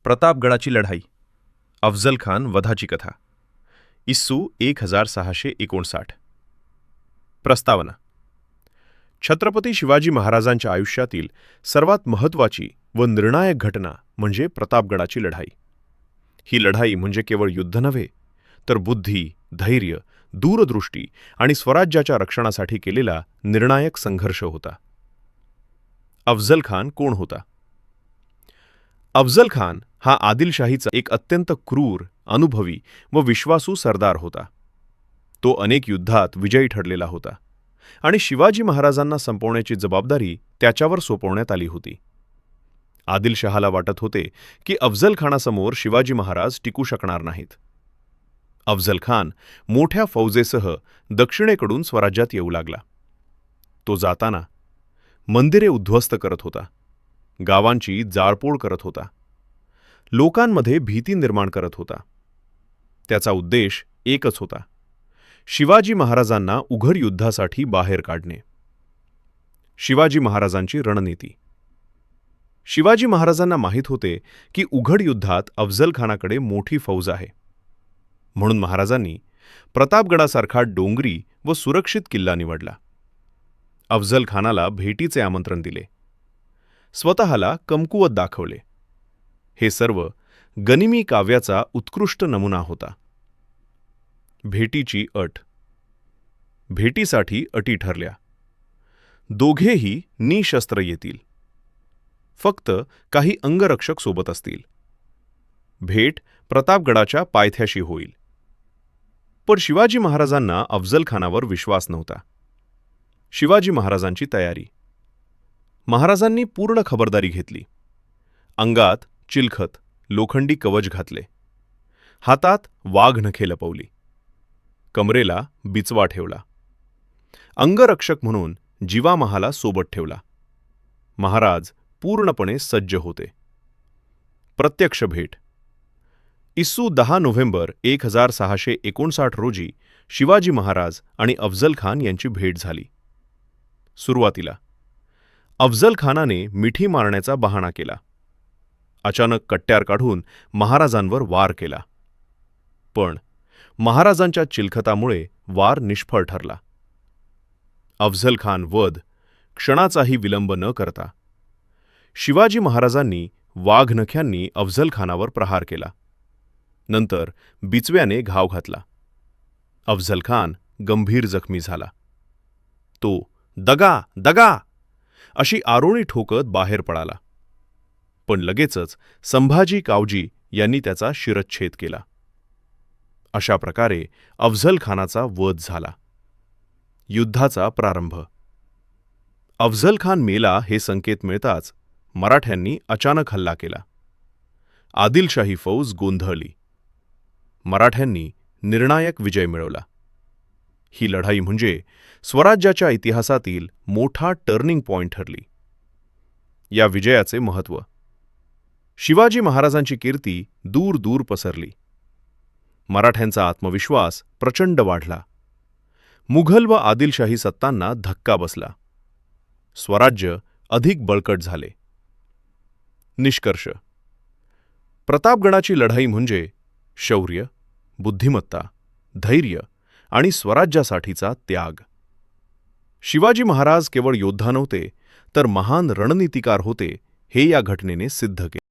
प्रतापगडाची लढाई, अफझल खान वधाची कथा, इसू 1659. प्रस्तावना. छत्रपती शिवाजी महाराजांच्या आयुष्यातील सर्वात महत्त्वाची व निर्णायक घटना म्हणजे प्रतापगडाची लढाई. ही लढाई म्हणजे केवळ युद्ध नव्हे, तर बुद्धी, धैर्य, दूरदृष्टी आणि स्वराज्याच्या रक्षणासाठी केलेला निर्णायक संघर्ष होता. अफझल खान कोण होता? अफझल खान हा आदिलशाहीचा एक अत्यंत क्रूर, अनुभवी व विश्वासू सरदार होता. तो अनेक युद्धात विजयी ठरलेला होता आणि शिवाजी महाराजांना संपवण्याची जबाबदारी त्याच्यावर सोपवण्यात आली होती. आदिलशहाला वाटत होते की अफझल खानासमोर शिवाजी महाराज टिकू शकणार नाहीत. अफझल खान मोठ्या फौजेसह दक्षिणेकडून स्वराज्यात येऊ लागला. तो जाताना मंदिरे उद्ध्वस्त करत होता, गावांची जाळपोळ करत होता, लोकांमध्ये भीती निर्माण करत होता. त्याचा उद्देश एकच होता: शिवाजी महाराजांना उघड युद्धासाठी बाहेर काढणे. शिवाजी महाराजांची रणनीती. शिवाजी महाराजांना माहीत होते की उघड युद्धात अफझल खानाकडे मोठी फौज आहे. म्हणून महाराजांनी प्रतापगडासारखा डोंगरी व सुरक्षित किल्ला निवडला. अफझल खानाला भेटीचे आमंत्रण दिले, स्वतःला कमकुवत दाखवले. हे सर्व गनिमी काव्याचा उत्कृष्ट नमुना होता. भेटीची अट. भेटीसाठी अटी ठरल्या. दोघेही निशस्त्र येतील. फक्त काही अंगरक्षक सोबत असतील. भेट प्रतापगडाच्या पायथ्याशी होईल. पण शिवाजी महाराजांना अफझल खानावर विश्वास नव्हता. शिवाजी महाराजांची तयारी. महाराजांनी पूर्ण खबरदारी घेतली. अंगात चिलखत, लोखंडी कवच घातले. हातात वाघनखे लपवली. कमरेला बिचवा ठेवला. अंगरक्षक म्हणून जीवामहाला सोबत ठेवला. महाराज पूर्णपणे सज्ज होते. प्रत्यक्ष भेट. इसू 10 नोव्हेंबर 1659 रोजी शिवाजी महाराज आणि अफझल खान यांची भेट झाली. सुरुवातीला अफझल खानाने मिठी मारण्याचा बहाणा केला. अचानक कट्यार काढून महाराजांवर वार केला. पण महाराजांच्या चिलखतामुळे वार निष्फळ ठरला. अफझल खान वध क्षणाचाही विलंब न करता शिवाजी महाराजांनी वाघनख्यांनी अफझल खानावर प्रहार केला. नंतर बिचव्याने घाव घातला. अफझल खान गंभीर जखमी झाला. तो दगा दगा अशी आरोळी ठोकत बाहेर पळाला. पण लगेचच संभाजी कावजी यांनी त्याचा शिरच्छेद केला. अशा प्रकारे अफझल खानाचा वध झाला. युद्धाचा प्रारंभ. अफझल खान मेला हे संकेत मिळताच मराठ्यांनी अचानक हल्ला केला. आदिलशाही फौज गोंधळली. मराठ्यांनी निर्णायक विजय मिळवला. ही लढाई म्हणजे स्वराज्याच्या इतिहासातील मोठा टर्निंग पॉइंट ठरली. या विजयाचे महत्त्व. शिवाजी महाराजांची कीर्ती दूर दूर पसरली. मराठ्यांचा आत्मविश्वास प्रचंड वाढला. मुघल व आदिलशाही सत्तांना धक्का बसला. स्वराज्य अधिक बळकट झाले. निष्कर्ष. प्रतापगडाची लढाई म्हणजे शौर्य, बुद्धिमत्ता, धैर्य आणि स्वराज्यासाठीचा त्याग. शिवाजी महाराज केवळ योद्धा नव्हते, तर महान रणनीतिकार होते हे या घटनेने सिद्ध केले.